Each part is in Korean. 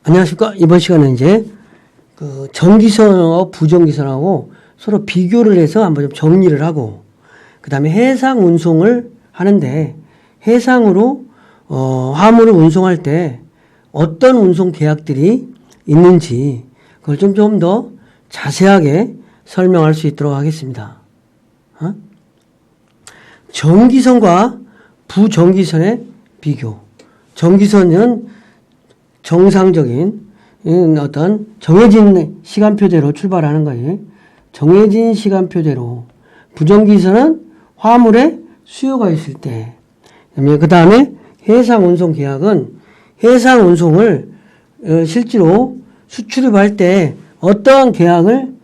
안녕하십니까. 이번 시간은 이제 그 정기선하고 부정기선하고 서로 비교를 해서 한번 좀 정리를 하고, 그 다음에 해상 운송을 하는데 해상으로 화물을 운송할 때 어떤 운송 계약들이 있는지 그걸 좀 더 자세하게 설명할 수 있도록 하겠습니다. 정기선과 부정기선의 비교. 정기선은 정상적인 어떤 정해진 시간표대로 출발하는 거예요. 정해진 시간표대로. 부정기선은 화물의 수요가 있을 때. 그 다음에 해상운송 계약은 해상운송을 실제로 수출입할 때 어떠한 계약을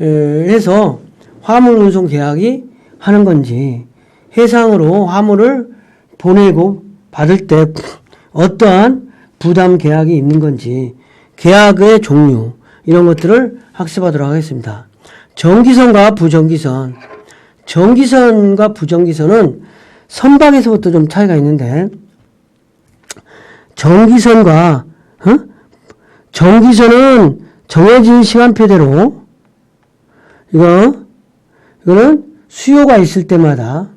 해서 화물운송 계약이 하는 건지, 해상으로 화물을 보내고 받을 때 어떠한 부담 계약이 있는 건지, 계약의 종류, 이런 것들을 학습하도록 하겠습니다. 정기선과 부정기선. 정기선과 부정기선은 선박에서부터 좀 차이가 있는데, 정기선은 정해진 시간표대로, 이거는 수요가 있을 때마다,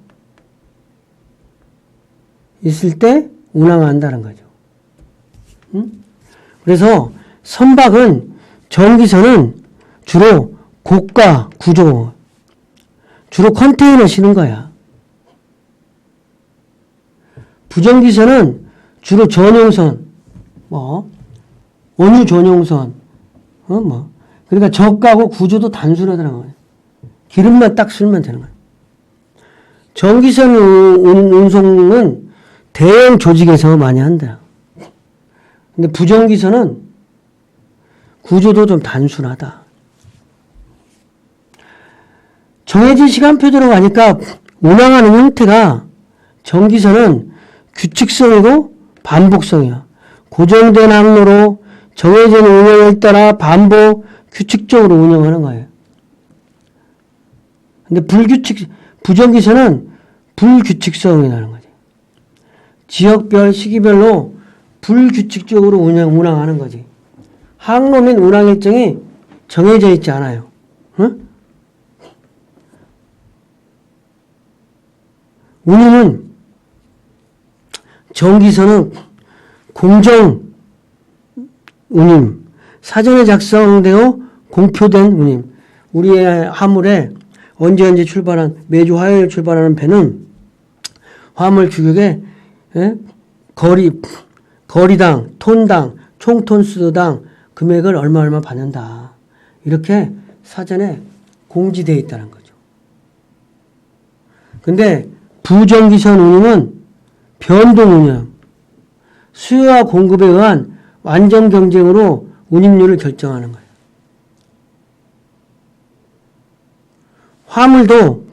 있을 때 운항한다는 거죠. 그래서 선박은, 정기선은 주로 고가 구조, 주로 컨테이너 실은 거야. 부정기선은 주로 전용선, 원유 전용선, 그러니까 저가고 구조도 단순하더라는 거예요. 기름만 딱 쓸면 되는 거예요. 정기선 운송은 대형 조직에서 많이 한다. 근데 부정기선은 구조도 좀 단순하다. 정해진 시간표대로 가니까 운항하는 형태가, 정기선은 규칙성이고 반복성이야. 고정된 항로로 정해진 운영에 따라 반복 규칙적으로 운영하는 거예요. 근데 부정기선은 불규칙성이 나는 거지. 지역별, 시기별로 불규칙적으로 운항하는 거지. 항로 및 운항 일정이 정해져 있지 않아요. 운임은, 정기선은 공정 운임, 사전에 작성되어 공표된 운임. 우리의 화물에 언제 출발한, 매주 화요일 출발하는 배는 화물 규격에 거리당, 톤당, 총톤수당 금액을 얼마 받는다. 이렇게 사전에 공지되어 있다는 거죠. 근데 부정기선 운임은 변동 운임, 수요와 공급에 의한 완전 경쟁으로 운임률을 결정하는 거예요. 화물도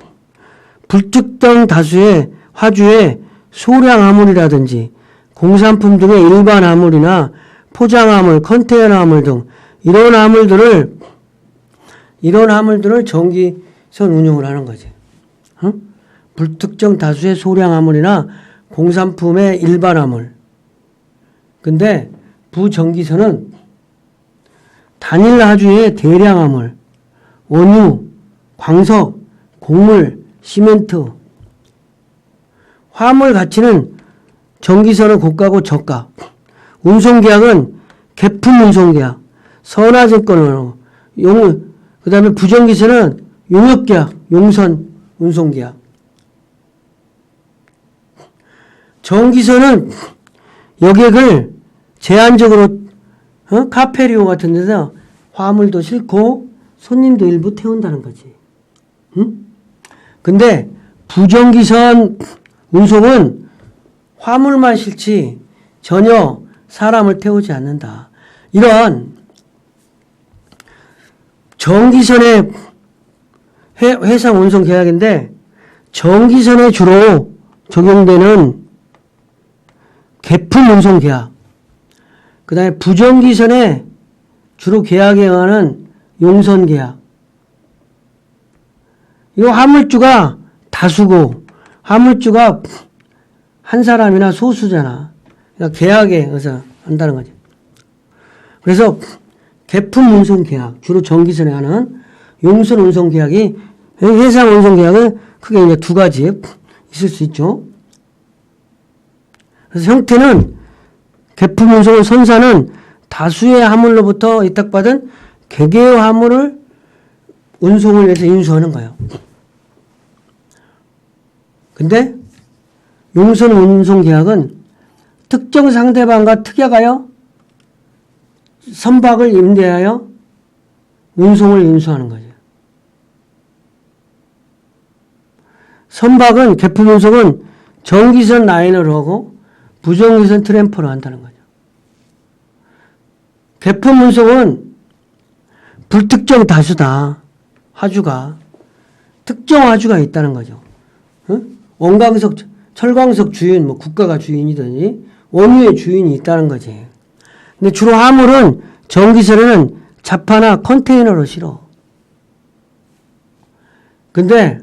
불특정 다수의 화주의 소량 화물이라든지 공산품 등의 일반 화물이나 포장 화물, 컨테이너 화물 등 이런 화물들을 정기선 운용을 하는 거지. 불특정 다수의 소량 화물이나 공산품의 일반 화물. 근데 부정기선은 단일 화주의 대량 화물, 원유, 광석, 곡물, 시멘트. 화물 가치는 정기선은 고가고 저가. 운송계약은 개품 운송계약, 선화증권으로, 그 다음에 부정기선은 용역계약, 용선 운송계약. 정기선은 여객을 제한적으로 카페리오 같은 데서 화물도 싣고 손님도 일부 태운다는 거지. 근데 부정기선 운송은 화물만 싣지 전혀 사람을 태우지 않는다. 이런 정기선의 해상 운송 계약인데, 정기선에 주로 적용되는 개품 운송 계약, 그 다음에 부정기선에 주로 계약에 의한 용선 계약. 이 화물주가 다수고 화물주가 한 사람이나 소수잖아. 그러니까 계약에 의해서 한다는 거지. 그래서 개품 운송 계약, 주로 전기선에 하는 용선 운송 계약이, 해상 운송 계약은 크게 이제 두 가지 있을 수 있죠. 그래서 형태는 개품 운송을 선사는 다수의 화물로부터 위탁받은 개개의 화물을 운송을 위해서 인수하는 거예요. 근데 용선 운송 계약은 특정 상대방과 특약하여 선박을 임대하여 운송을 인수하는 거죠. 선박은 개품 운송은 정기선 라이너로 하고 부정기선 트램퍼로 한다는 거죠. 개품 운송은 불특정 다수다. 하주가. 특정 하주가 있다는 거죠. 원광석, 철광석 주인, 뭐 국가가 주인이든지 원유의 주인이 있다는 거지. 근데 주로 화물은 전기선에는 자파나 컨테이너로 실어. 근데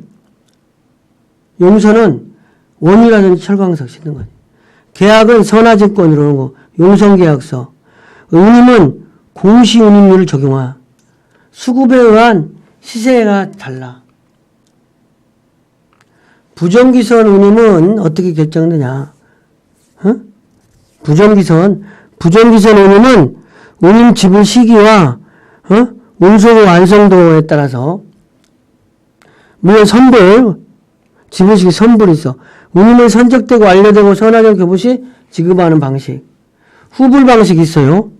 용선은 원유라든지 철광석 싣는 거지. 계약은 선화증권으로 하는 거, 용선계약서. 운임은 공시운임률을 적용하. 수급에 의한 시세가 달라. 부정기선 운임은 어떻게 결정되냐? 부정기선 운임은 운임 지불 시기와 운송 완성도에 따라서 물론 선불 지불 시기 선불이 있어. 운임은 선적되고 완료되고 선화적 교부 시 지급하는 방식. 후불 방식이 있어요.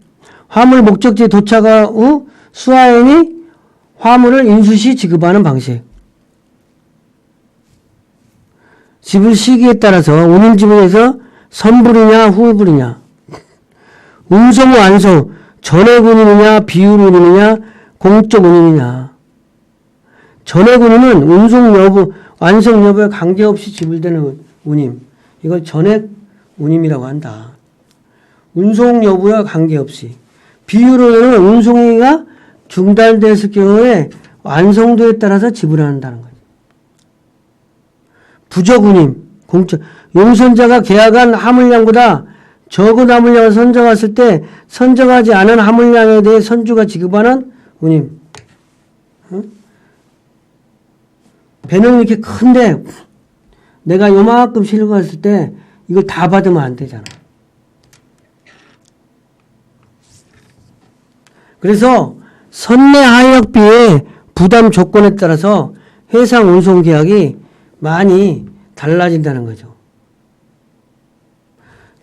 화물 목적지에 도착 후 수하인이 화물을 인수 시 지급하는 방식. 지불 시기에 따라서 운임 지불에서 선불이냐 후불이냐. 운송 완성 전액 운임이냐 비율 운임이냐 공적 운임이냐. 전액 운임은 운송 여부 완성 여부에 관계없이 지불되는 운임. 이걸 전액 운임이라고 한다. 운송 여부와 관계없이. 비율 운임은 운송이가 중단됐을 경우에 완성도에 따라서 지불한다는 거죠. 부적 운임, 공적. 용선자가 계약한 화물량보다 적은 화물량을 선정했을 때 선정하지 않은 화물량에 대해 선주가 지급하는 운임. 배는 이렇게 큰데 내가 요만큼 실고 갔을 때 이걸 다 받으면 안 되잖아. 그래서 선내 하역비의 부담 조건에 따라서 해상 운송 계약이 많이 달라진다는 거죠.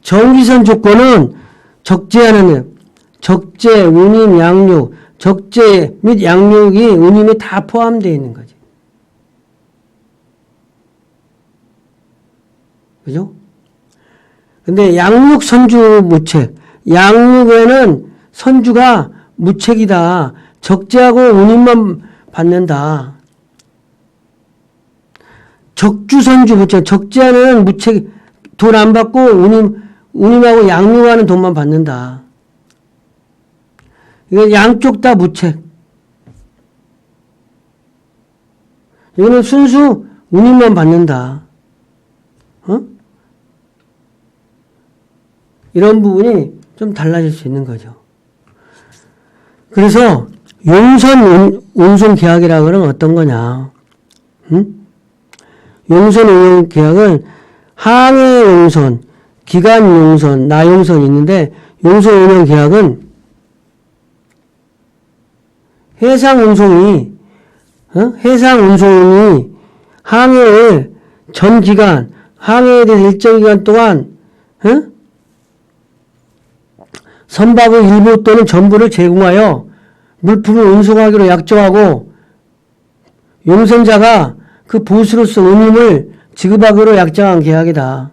정기선 조건은 적재하는 적재, 운임, 양육, 적재 및 양육이 운임에 다 포함되어 있는 거지. 그죠? 근데 양육 선주 무책. 양육에는 선주가 무책이다. 적재하고 운임만 받는다. 적주 선주 무책. 적재하는 무책, 돈 안 받고 운임하고 양육하는 돈만 받는다. 이건 양쪽 다 무책. 이거는 순수 운임만 받는다. 이런 부분이 좀 달라질 수 있는 거죠. 그래서 용선 운송 계약이라고 하는 건 어떤 거냐? 용선 운송 계약은 항해 용선, 기간 용선, 나용선이 있는데 용선 운영 계약은 해상 운송이 항해를 전 기간, 항해에 대해서 일정 기간 동안 선박의 일부 또는 전부를 제공하여 물품을 운송하기로 약정하고 용선자가 그 보수로서 운임을 지급하기로 약정한 계약이다.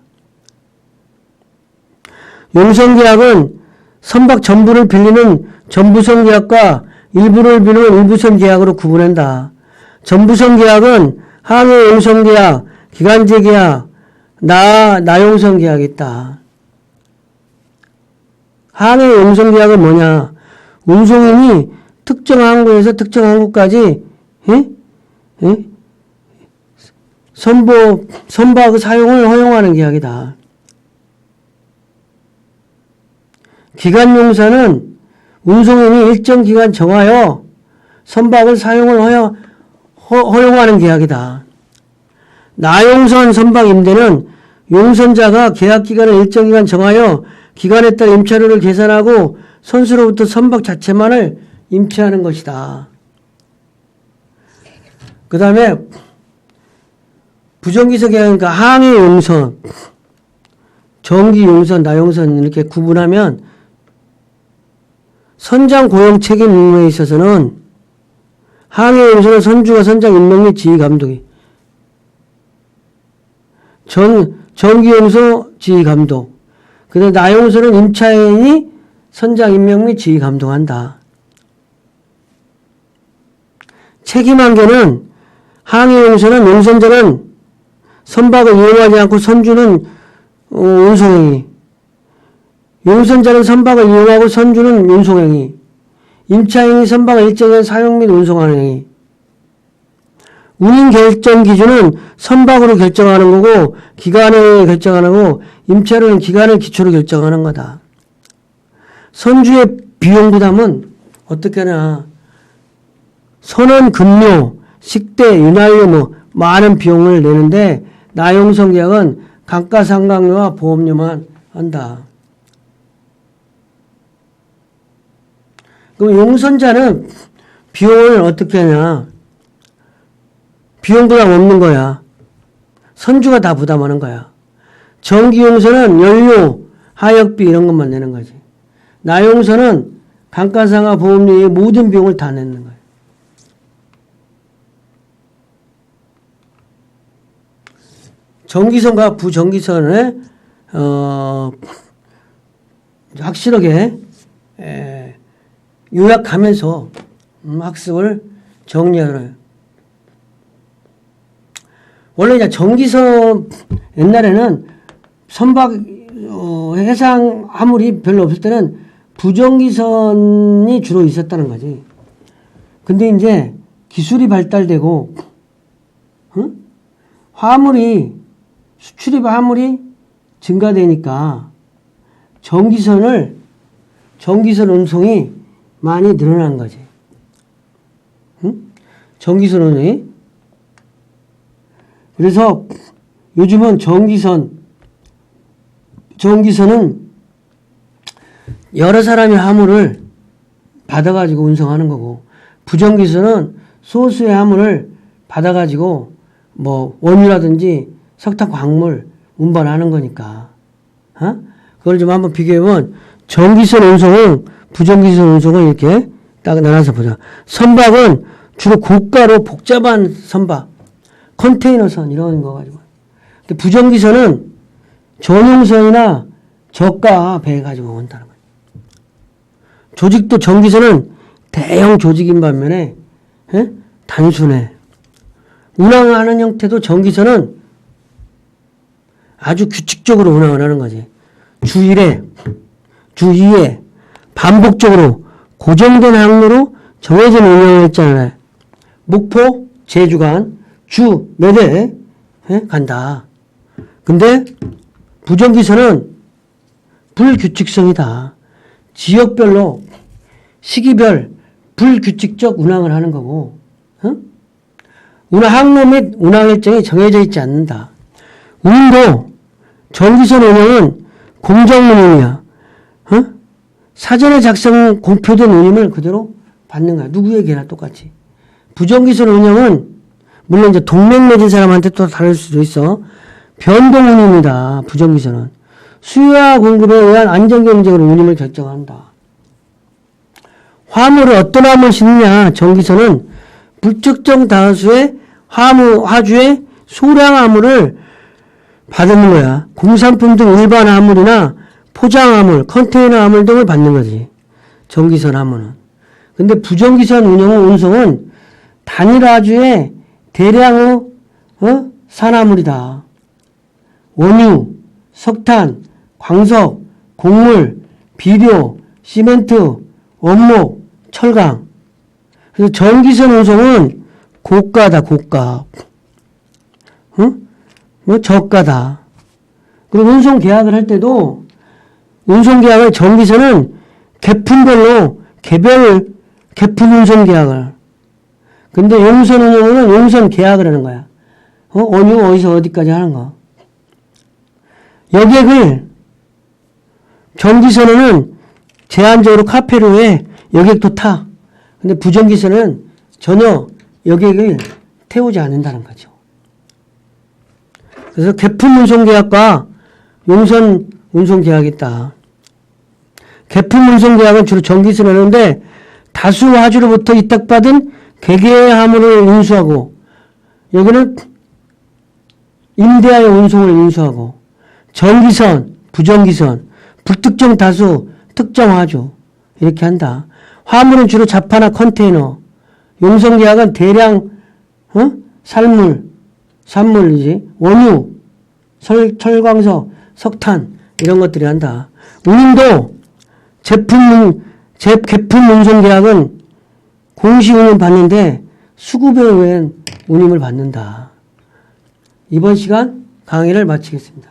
용선계약은 선박 전부를 빌리는 전부선 계약과 일부를 빌리는 일부선 계약으로 구분한다. 전부선 계약은 항해 용선 계약, 기간제 계약, 나용선 계약이 있다. 항해 용선 계약은 뭐냐? 운송인이 특정 항구에서 특정 항구까지 선박의 사용을 허용하는 계약이다. 기간용사는 운송인이 일정 기간 정하여 선박을 사용을 허용하는 계약이다. 나용선 선박 임대는 용선자가 계약 기간을 일정 기간 정하여 기간에 따라 임차료를 계산하고 선수로부터 선박 자체만을 임차하는 것이다. 그 다음에 부정기서 계약이니까 항해 용선, 정기 용선, 나용선 이렇게 구분하면 선장 고용 책임 임무에 있어서는 항해 용선은 선주가 선장 임명 및 지휘 감독이, 정기 용선 지휘 감독, 그다음 나용선은 임차인이 선장 임명 및 지휘 감독한다. 책임 한계는 항해 용선은 용선자는 선박을 이용하지 않고 선주는 운송행위, 용선자는 선박을 이용하고 선주는 운송행위, 임차인이 선박을 일정한 사용 및 운송하는 행위. 운임 결정 기준은 선박으로 결정하는 거고 기간을 결정하는 거고 임차료는 기간을 기초로 결정하는 거다. 선주의 비용 부담은 어떻게 하냐. 선원 급료, 식대, 윤활유 많은 비용을 내는데 나용선 계약은 감가상각료와 보험료만 한다. 그럼 용선자는 비용을 어떻게 하냐. 비용 부담 없는 거야. 선주가 다 부담하는 거야. 정기용선은 연료, 하역비 이런 것만 내는 거지. 나용선은 감가상각 보험료의 모든 비용을 다 내는 거야. 정기선과 부정기선을 확실하게 요약하면서 학습을 정리하라. 원래 이제 정기선 옛날에는 선박 해상 화물이 별로 없을 때는 부정기선이 주로 있었다는 거지. 근데 이제 기술이 발달되고 수출입 화물이 증가되니까 정기선 운송이 많이 늘어난 거지. 정기선 운송이. 그래서 요즘은 정기선은 여러 사람이 화물을 받아가지고 운송하는 거고, 부정기선은 소수의 화물을 받아가지고 원유라든지 석탄 광물 운반하는 거니까. 그걸 좀 한번 비교해보면 정기선 운송은 부정기선 운송은 이렇게 딱 나눠서 보자. 선박은 주로 고가로 복잡한 선박, 컨테이너선 이런 거 가지고. 근데 부정기선은 전용선이나 저가 배 가지고 온다는 거예요. 조직도 정기선은 대형 조직인 반면에 단순해. 운항하는 형태도 정기선은 아주 규칙적으로 운항을 하는 거지. 주 1회, 주 2회 반복적으로 고정된 항로로 정해진 운항을 했잖아요. 목포, 제주간 주 몇 회 간다. 근데 부정기선은 불규칙성이다. 지역별로 시기별 불규칙적 운항을 하는 거고, 운항 항로 및 운항 일정이 정해져 있지 않는다. 운도 정기선 운항은 공정 운임이야. 사전에 작성 공표된 운임을 그대로 받는 거야. 누구에게나 똑같이. 부정기선 운영은 물론 이제 동맹 맺은 사람한테 또 다를 수도 있어. 변동 운임이다. 부정기선은 수요와 공급에 의한 안전 경쟁으로 운임을 결정한다. 화물을 어떤 화물을 싣느냐. 정기선은 불특정 다수의 화주의 소량 화물을 받는 거야. 공산품 등 일반 화물이나 포장 화물, 컨테이너 화물 등을 받는 거지. 정기선 화물은. 근데 부정기선 운송은 단일 화주의 대량의 산화물이다. 원유, 석탄, 광석, 곡물, 비료, 시멘트, 원목, 철강. 그래서 정기선 운송은 고가다, 고가. 저가다. 그리고 운송 계약을 할 때도 운송 계약을 정기선은 계품별로 개별 개품 운송 계약을. 근데 용선 운용은 용선 계약을 하는 거야. 어느 어디서 어디까지 하는 거. 여객을 전기선은 제한적으로 카페로에 여객도 타. 근데 부전기선은 전혀 여객을 태우지 않는다는 거죠. 그래서 개품 운송 계약과 용선 운송 계약이 있다. 개품 운송 계약은 주로 전기선을 하는데 다수 화주로부터 위탁받은 개개의 화물을 운수하고 여기는 임대하여 운송을 운수하고 전기선, 부전기선, 불특정 다수, 특정 화주 이렇게 한다. 화물은 주로 자파나 컨테이너, 용선 계약은 대량 산물이지 원유, 철광석, 석탄 이런 것들이 한다. 운임도 개품 운송 계약은 공시 운임 받는데 수급에 의한 운임을 받는다. 이번 시간 강의를 마치겠습니다.